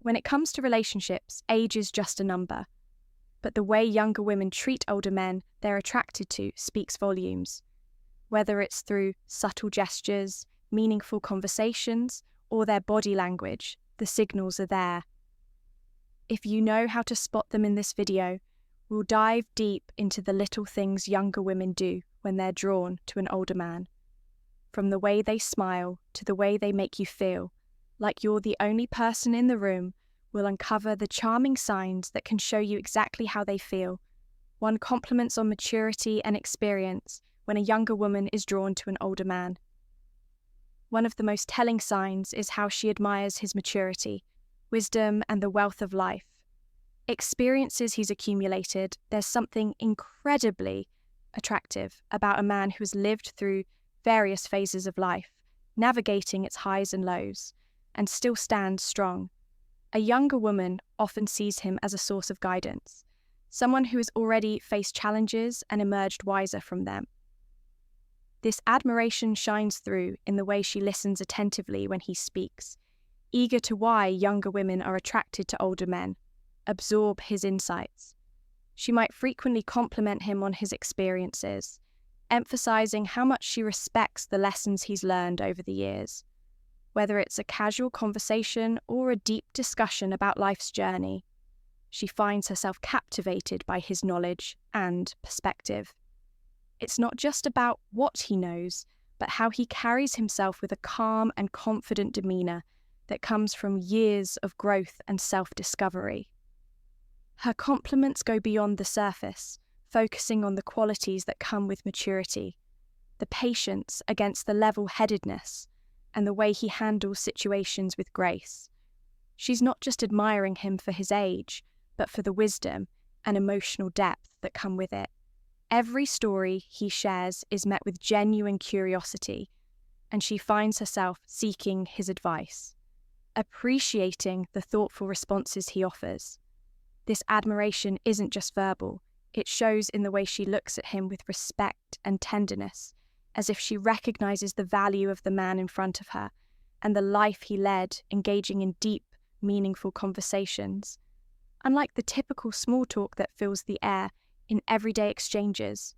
When it comes to relationships, age is just a number. But the way younger women treat older men they're attracted to speaks volumes. Whether it's through subtle gestures, meaningful conversations, or their body language, the signals are there. If you know how to spot them in this video, we'll dive deep into the little things younger women do when they're drawn to an older man. From the way they smile to the way they make you feel, like you're the only person in the room, we'll uncover the charming signs that can show you exactly how they feel. One compliments on maturity and experience when a younger woman is drawn to an older man. One of the most telling signs is how she admires his maturity, wisdom, and the wealth of life. Experiences he's accumulated, there's something incredibly attractive about a man who has lived through various phases of life, navigating its highs and lows, and still stands strong. A younger woman often sees him as a source of guidance, someone who has already faced challenges and emerged wiser from them. This admiration shines through in the way she listens attentively when he speaks, eager to why younger women are attracted to older men, absorb his insights. She might frequently compliment him on his experiences, emphasizing how much she respects the lessons he's learned over the years. Whether it's a casual conversation or a deep discussion about life's journey, she finds herself captivated by his knowledge and perspective. It's not just about what he knows, but how he carries himself with a calm and confident demeanor that comes from years of growth and self-discovery. Her compliments go beyond the surface, focusing on the qualities that come with maturity, the patience against the level-headedness, and the way he handles situations with grace. She's not just admiring him for his age, but for the wisdom and emotional depth that come with it. Every story he shares is met with genuine curiosity, and she finds herself seeking his advice, appreciating the thoughtful responses he offers. This admiration isn't just verbal, it shows in the way she looks at him with respect and tenderness, as if she recognizes the value of the man in front of her and the life he led, engaging in deep, meaningful conversations. Unlike the typical small talk that fills the air in everyday exchanges,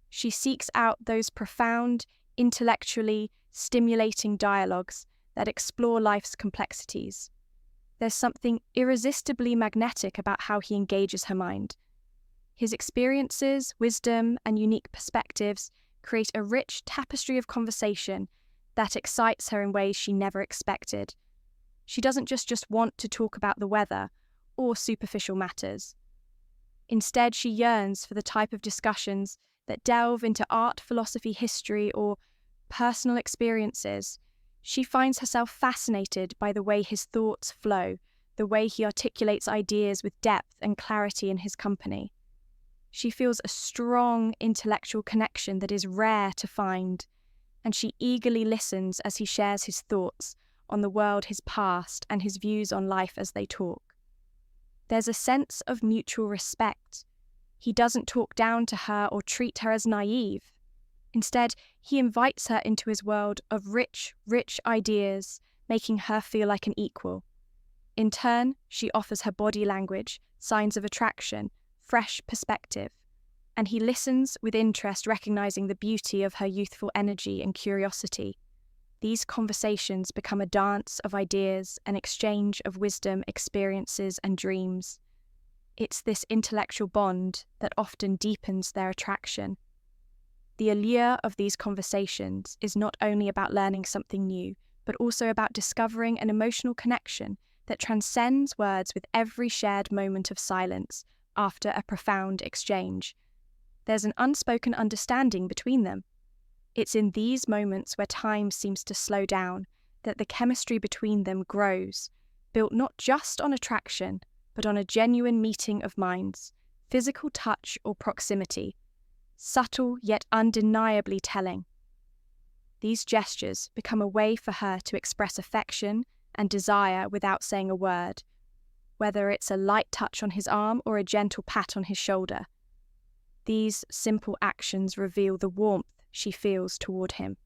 she seeks out those profound, intellectually stimulating dialogues that explore life's complexities. There's something irresistibly magnetic about how he engages her mind. His experiences, wisdom, and unique perspectives create a rich tapestry of conversation that excites her in ways she never expected. She doesn't just want to talk about the weather or superficial matters. Instead, she yearns for the type of discussions that delve into art, philosophy, history, or personal experiences. She finds herself fascinated by the way his thoughts flow, the way he articulates ideas with depth and clarity in his company. She feels a strong intellectual connection that is rare to find, and she eagerly listens as he shares his thoughts on the world, his past, and his views on life as they talk. There's a sense of mutual respect. He doesn't talk down to her or treat her as naive. Instead, he invites her into his world of rich ideas, making her feel like an equal. In turn, she offers her body language, signs of attraction, fresh perspective, and he listens with interest, recognizing the beauty of her youthful energy and curiosity. These conversations become a dance of ideas, an exchange of wisdom, experiences, and dreams. It's this intellectual bond that often deepens their attraction. The allure of these conversations is not only about learning something new, but also about discovering an emotional connection that transcends words with every shared moment of silence after a profound exchange. There's an unspoken understanding between them. It's in these moments where time seems to slow down that the chemistry between them grows, built not just on attraction, but on a genuine meeting of minds, physical touch or proximity, subtle yet undeniably telling. These gestures become a way for her to express affection and desire without saying a word, whether it's a light touch on his arm or a gentle pat on his shoulder. These simple actions reveal the warmth she feels toward him,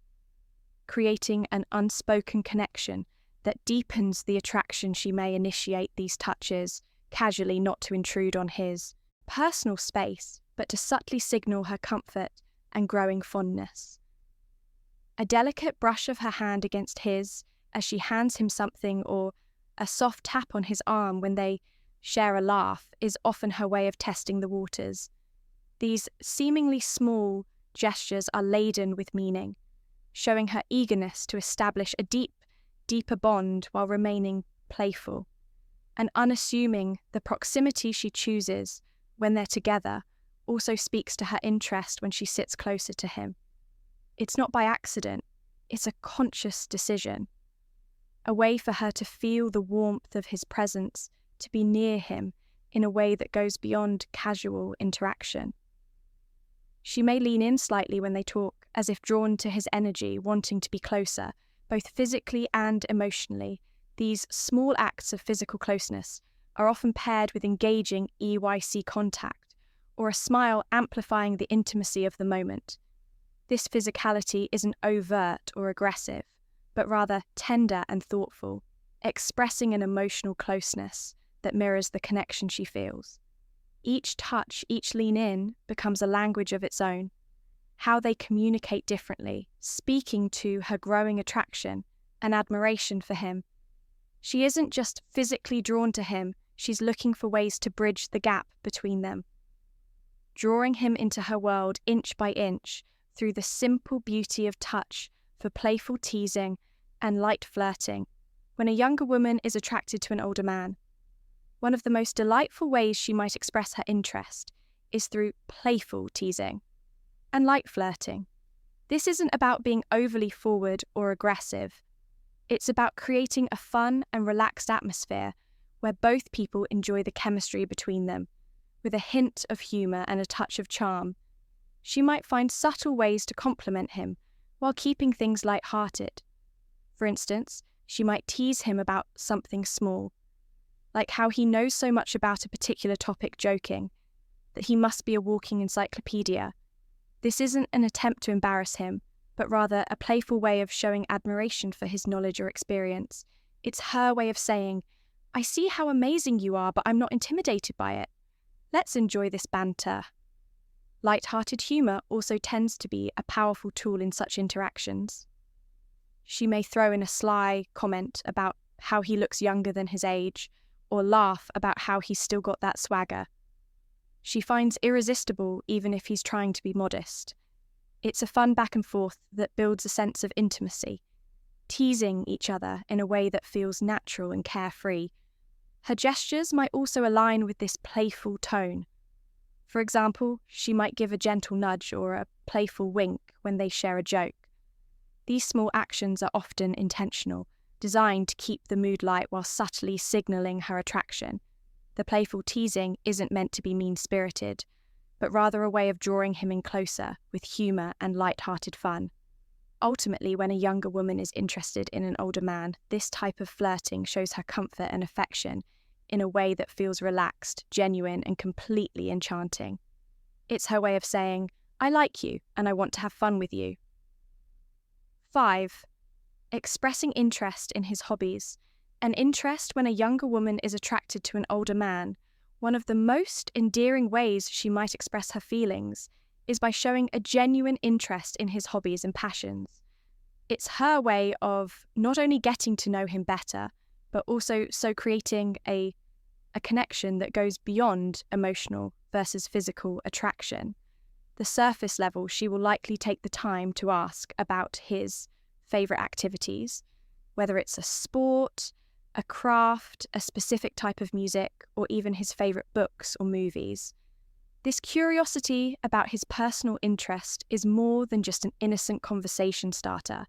creating an unspoken connection that deepens the attraction. She may initiate these touches casually, not to intrude on his personal space, but to subtly signal her comfort and growing fondness. A delicate brush of her hand against his as she hands him something, or a soft tap on his arm when they share a laugh, is often her way of testing the waters. These seemingly small gestures are laden with meaning, showing her eagerness to establish a deeper bond while remaining playful and unassuming. The proximity she chooses when they're together also speaks to her interest when she sits closer to him. It's not by accident, it's a conscious decision, a way for her to feel the warmth of his presence, to be near him in a way that goes beyond casual interaction. She may lean in slightly when they talk, as if drawn to his energy, wanting to be closer, both physically and emotionally. These small acts of physical closeness are often paired with engaging EYC contact, or a smile amplifying the intimacy of the moment. This physicality isn't overt or aggressive, but rather tender and thoughtful, expressing an emotional closeness that mirrors the connection she feels. Each touch, each lean in, becomes a language of its own, how they communicate differently, speaking to her growing attraction and admiration for him. She isn't just physically drawn to him, she's looking for ways to bridge the gap between them, drawing him into her world inch by inch through the simple beauty of touch, for playful teasing and light flirting. When a younger woman is attracted to an older man, one of the most delightful ways she might express her interest is through playful teasing and light flirting. This isn't about being overly forward or aggressive. It's about creating a fun and relaxed atmosphere where both people enjoy the chemistry between them, with a hint of humour and a touch of charm. She might find subtle ways to compliment him while keeping things light-hearted. For instance, she might tease him about something small, like how he knows so much about a particular topic, joking that he must be a walking encyclopedia. This isn't an attempt to embarrass him, but rather a playful way of showing admiration for his knowledge or experience. It's her way of saying, "I see how amazing you are, but I'm not intimidated by it. Let's enjoy this banter." Light-hearted humour also tends to be a powerful tool in such interactions. She may throw in a sly comment about how he looks younger than his age, or laugh about how he's still got that swagger. She finds irresistible even if he's trying to be modest. It's a fun back and forth that builds a sense of intimacy, teasing each other in a way that feels natural and carefree. Her gestures might also align with this playful tone. For example, she might give a gentle nudge or a playful wink when they share a joke. These small actions are often intentional, designed to keep the mood light while subtly signalling her attraction. The playful teasing isn't meant to be mean-spirited, but rather a way of drawing him in closer with humour and light-hearted fun. Ultimately, when a younger woman is interested in an older man, this type of flirting shows her comfort and affection in a way that feels relaxed, genuine, and completely enchanting. It's her way of saying, "I like you and I want to have fun with you." 5. Expressing interest in his hobbies. An interest when a younger woman is attracted to an older man. One of the most endearing ways she might express her feelings is by showing a genuine interest in his hobbies and passions. It's her way of not only getting to know him better, but also creating a connection that goes beyond emotional versus physical attraction. The surface level, she will likely take the time to ask about his favourite activities, whether it's a sport, a craft, a specific type of music, or even his favourite books or movies. This curiosity about his personal interest is more than just an innocent conversation starter.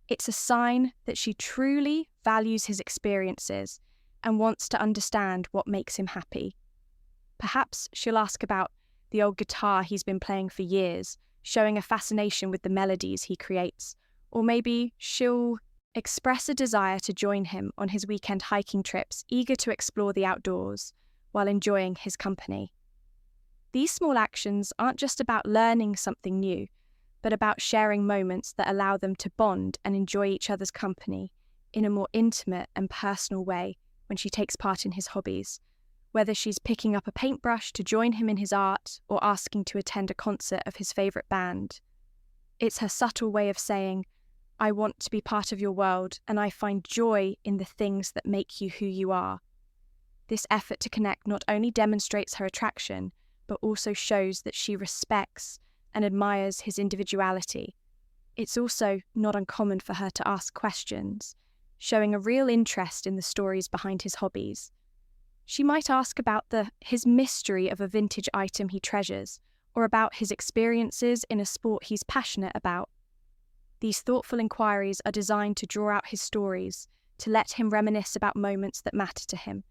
It's a sign that she truly values his experiences and wants to understand what makes him happy. Perhaps she'll ask about the old guitar he's been playing for years, showing a fascination with the melodies he creates. Or maybe she'll express a desire to join him on his weekend hiking trips, eager to explore the outdoors while enjoying his company. These small actions aren't just about learning something new, but about sharing moments that allow them to bond and enjoy each other's company in a more intimate and personal way when she takes part in his hobbies, whether she's picking up a paintbrush to join him in his art or asking to attend a concert of his favourite band. It's her subtle way of saying, I want to be part of your world and I find joy in the things that make you who you are. This effort to connect not only demonstrates her attraction, but also shows that she respects and admires his individuality. It's also not uncommon for her to ask questions, showing a real interest in the stories behind his hobbies. She might ask about his mystery of a vintage item he treasures, or about his experiences in a sport he's passionate about. These thoughtful inquiries are designed to draw out his stories, to let him reminisce about moments that matter to him,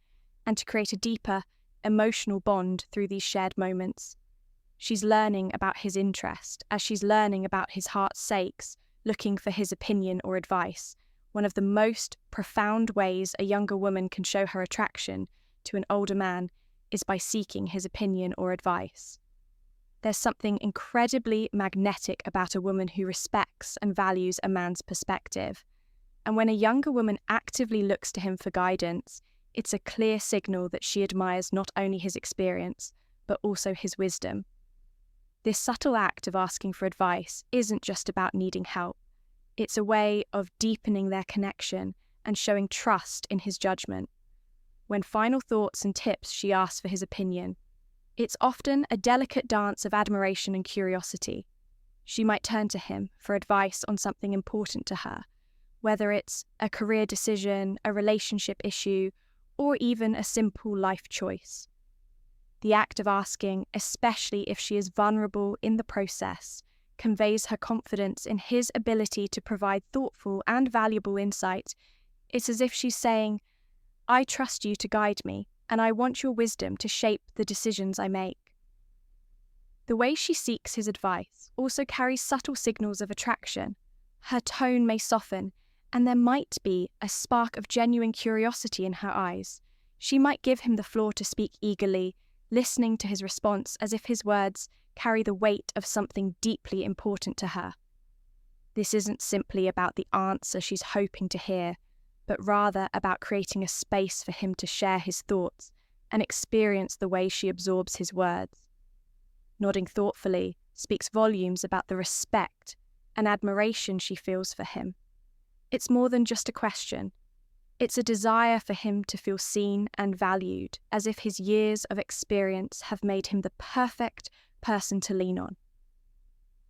and to create a deeper, emotional bond through these shared moments. She's learning about his interest, as she's learning about his heart's sakes, looking for his opinion or advice. One of the most profound ways a younger woman can show her attraction to an older man is by seeking his opinion or advice. There's something incredibly magnetic about a woman who respects and values a man's perspective. And when a younger woman actively looks to him for guidance, it's a clear signal that she admires not only his experience, but also his wisdom. This subtle act of asking for advice isn't just about needing help. It's a way of deepening their connection and showing trust in his judgment. When final thoughts and tips she asks for his opinion, it's often a delicate dance of admiration and curiosity. She might turn to him for advice on something important to her, whether it's a career decision, a relationship issue, or even a simple life choice. The act of asking, especially if she is vulnerable in the process, conveys her confidence in his ability to provide thoughtful and valuable insight. It's as if she's saying, I trust you to guide me, and I want your wisdom to shape the decisions I make. The way she seeks his advice also carries subtle signals of attraction. Her tone may soften, and there might be a spark of genuine curiosity in her eyes. She might give him the floor to speak eagerly, listening to his response as if his words carry the weight of something deeply important to her. This isn't simply about the answer she's hoping to hear, but rather about creating a space for him to share his thoughts and experience the way she absorbs his words. Nodding thoughtfully speaks volumes about the respect and admiration she feels for him. It's more than just a question. It's a desire for him to feel seen and valued, as if his years of experience have made him the perfect person to lean on.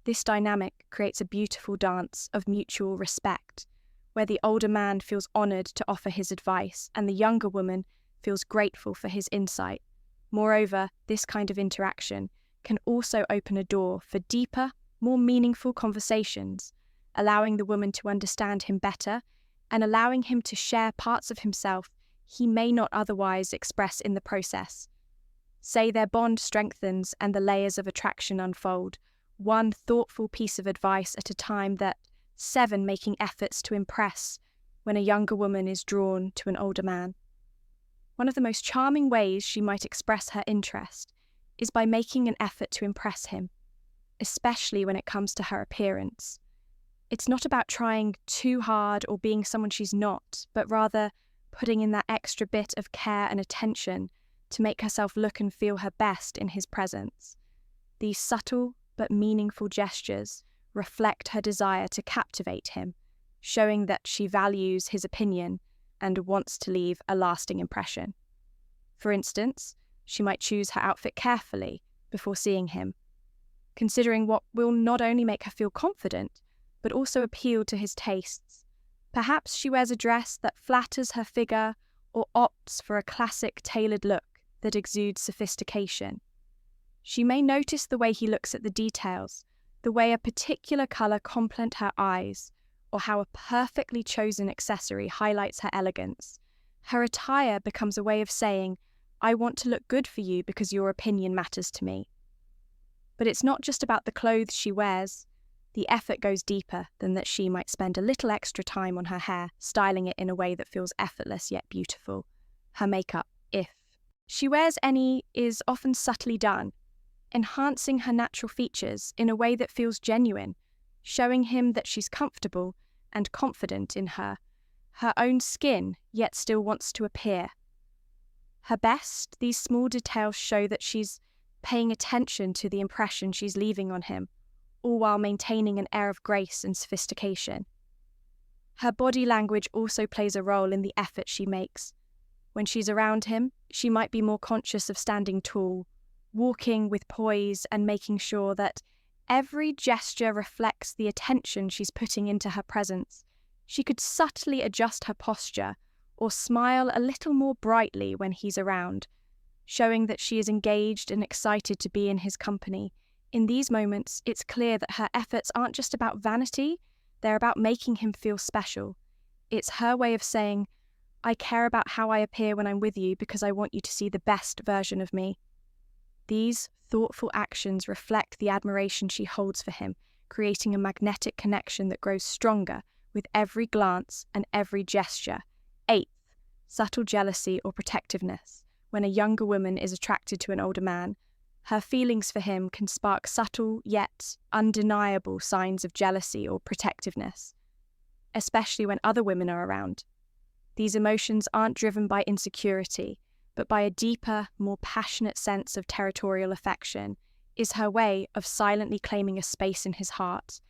This dynamic creates a beautiful dance of mutual respect, where the older man feels honoured to offer his advice and the younger woman feels grateful for his insight. Moreover, this kind of interaction can also open a door for deeper, more meaningful conversations, allowing the woman to understand him better and allowing him to share parts of himself he may not otherwise express in the process. Say their bond strengthens and the layers of attraction unfold, one thoughtful piece of advice at a time, that 7 making efforts to impress when a younger woman is drawn to an older man. One of the most charming ways she might express her interest is by making an effort to impress him, especially when it comes to her appearance. It's not about trying too hard or being someone she's not, but rather putting in that extra bit of care and attention to make herself look and feel her best in his presence. These subtle but meaningful gestures reflect her desire to captivate him, showing that she values his opinion and wants to leave a lasting impression. For instance, she might choose her outfit carefully before seeing him, considering what will not only make her feel confident, but also appeal to his tastes. Perhaps she wears a dress that flatters her figure or opts for a classic tailored look that exudes sophistication. She may notice the way he looks at the details, the way a particular colour complements her eyes, or how a perfectly chosen accessory highlights her elegance. Her attire becomes a way of saying, I want to look good for you because your opinion matters to me. But it's not just about the clothes she wears. The effort goes deeper than that. She might spend a little extra time on her hair, styling it in a way that feels effortless yet beautiful. Her makeup, if she wears any, is often subtly done, enhancing her natural features in a way that feels genuine, showing him that she's comfortable and confident in her. her own skin, yet still wants to appear. Her best, these small details show that she's paying attention to the impression she's leaving on him, all while maintaining an air of grace and sophistication. Her body language also plays a role in the effort she makes. When she's around him, she might be more conscious of standing tall, walking with poise and making sure that every gesture reflects the attention she's putting into her presence. She could subtly adjust her posture or smile a little more brightly when he's around, showing that she is engaged and excited to be in his company. In these moments, it's clear that her efforts aren't just about vanity, they're about making him feel special. It's her way of saying, I care about how I appear when I'm with you because I want you to see the best version of me. These thoughtful actions reflect the admiration she holds for him, creating a magnetic connection that grows stronger with every glance and every gesture. 8th, subtle jealousy or protectiveness. When a younger woman is attracted to an older man, her feelings for him can spark subtle yet undeniable signs of jealousy or protectiveness, especially when other women are around. These emotions aren't driven by insecurity, but by a deeper, more passionate sense of territorial affection. Is her way of silently claiming a space in his heart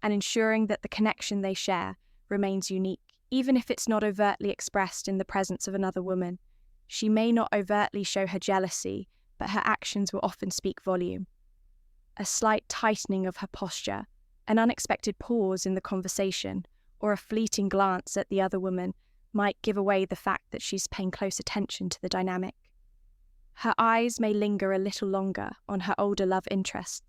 and ensuring that the connection they share remains unique, even if it's not overtly expressed in the presence of another woman. She may not overtly show her jealousy, but her actions will often speak volume. A slight tightening of her posture, an unexpected pause in the conversation, or a fleeting glance at the other woman might give away the fact that she's paying close attention to the dynamic. Her eyes may linger a little longer on her older love interests,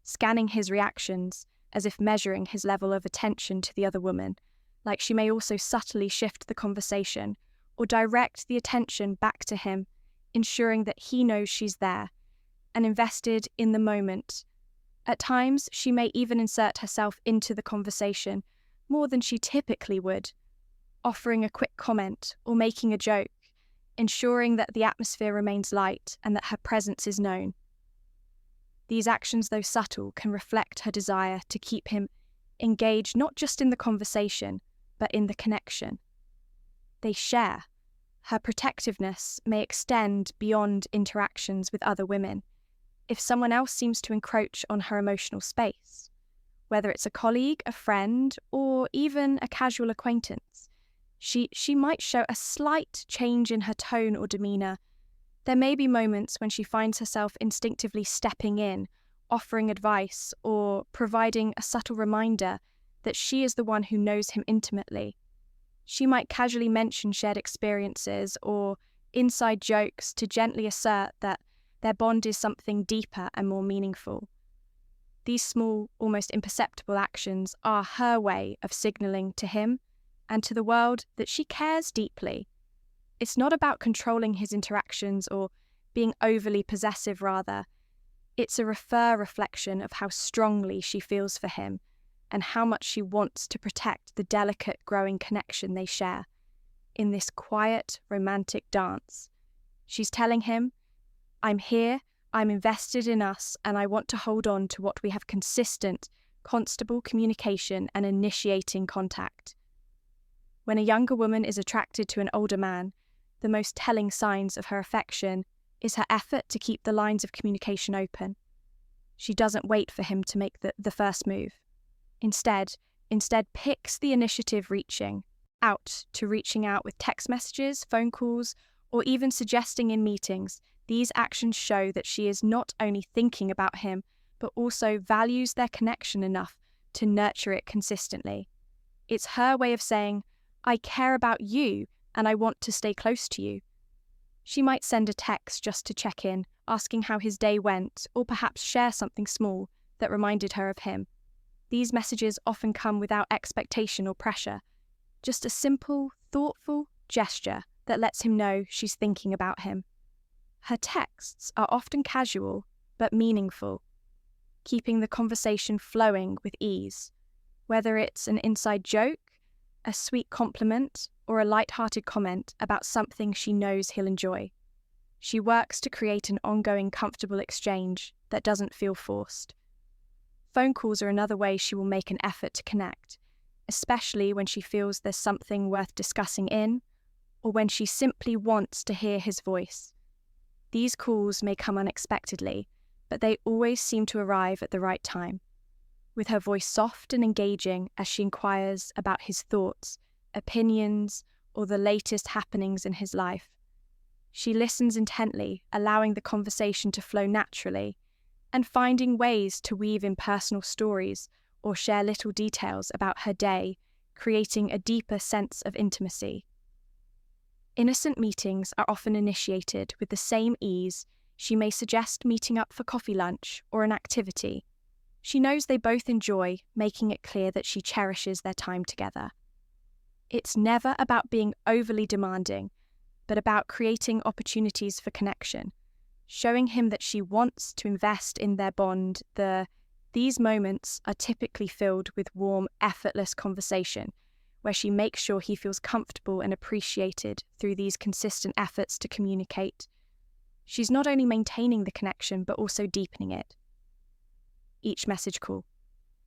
scanning his reactions as if measuring his level of attention to the other woman, like she may also subtly shift the conversation or direct the attention back to him, ensuring that he knows she's there and invested in the moment. At times, she may even insert herself into the conversation more than she typically would, offering a quick comment or making a joke, ensuring that the atmosphere remains light and that her presence is known. These actions, though subtle, can reflect her desire to keep him engaged not just in the conversation, but in the connection they share. Her protectiveness may extend beyond interactions with other women. If someone else seems to encroach on her emotional space, whether it's a colleague, a friend, or even a casual acquaintance, she might show a slight change in her tone or demeanour. There may be moments when she finds herself instinctively stepping in, offering advice, or providing a subtle reminder that she is the one who knows him intimately. She might casually mention shared experiences or inside jokes to gently assert that their bond is something deeper and more meaningful. These small, almost imperceptible actions are her way of signalling to him and to the world that she cares deeply. It's not about controlling his interactions or being overly possessive, rather. It's a reflection of how strongly she feels for him and how much she wants to protect the delicate growing connection they share. In this quiet, romantic dance, she's telling him, I'm here, I'm invested in us, and I want to hold on to what we have: consistent, constable communication and initiating contact. When a younger woman is attracted to an older man, the most telling signs of her affection is her effort to keep the lines of communication open. She doesn't wait for him to make the first move. Instead picks the initiative, reaching out with text messages, phone calls, or even suggesting in meetings. These actions show that she is not only thinking about him, but also values their connection enough to nurture it consistently. It's her way of saying, I care about you and I want to stay close to you. She might send a text just to check in, asking how his day went, or perhaps share something small that reminded her of him. These messages often come without expectation or pressure, just a simple, thoughtful gesture that lets him know she's thinking about him. Her texts are often casual but meaningful, keeping the conversation flowing with ease. Whether it's an inside joke, a sweet compliment, or a light-hearted comment about something she knows he'll enjoy, she works to create an ongoing, comfortable exchange that doesn't feel forced. Phone calls are another way she will make an effort to connect, especially when she feels there's something worth discussing or when she simply wants to hear his voice. These calls may come unexpectedly, but they always seem to arrive at the right time. With her voice soft and engaging as she inquires about his thoughts, opinions, or the latest happenings in his life. She listens intently, allowing the conversation to flow naturally, and finding ways to weave in personal stories or share little details about her day, creating a deeper sense of intimacy. Innocent meetings are often initiated with the same ease. She may suggest meeting up for coffee lunch or an activity. She knows they both enjoy, making it clear that she cherishes their time together. It's never about being overly demanding, but about creating opportunities for connection, showing him that she wants to invest in their bond. These moments are typically filled with warm, effortless conversation, where she makes sure he feels comfortable and appreciated through these consistent efforts to communicate. She's not only maintaining the connection, but also deepening it. Each message call.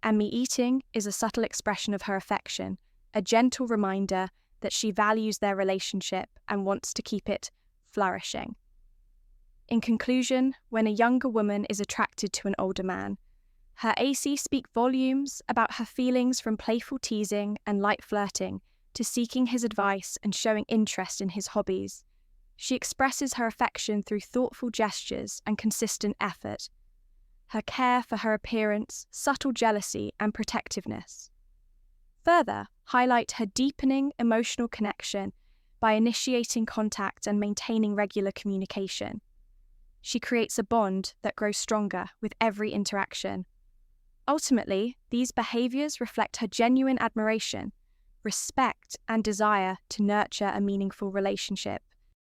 And me eating is a subtle expression of her affection, a gentle reminder that she values their relationship and wants to keep it flourishing. In conclusion, when a younger woman is attracted to an older man, her AC speak volumes about her feelings, from playful teasing and light flirting to seeking his advice and showing interest in his hobbies. She expresses her affection through thoughtful gestures and consistent effort. Her care for her appearance, subtle jealousy, and protectiveness further highlight her deepening emotional connection by initiating contact and maintaining regular communication. She creates a bond that grows stronger with every interaction. Ultimately, these behaviors reflect her genuine admiration, respect, and desire to nurture a meaningful relationship.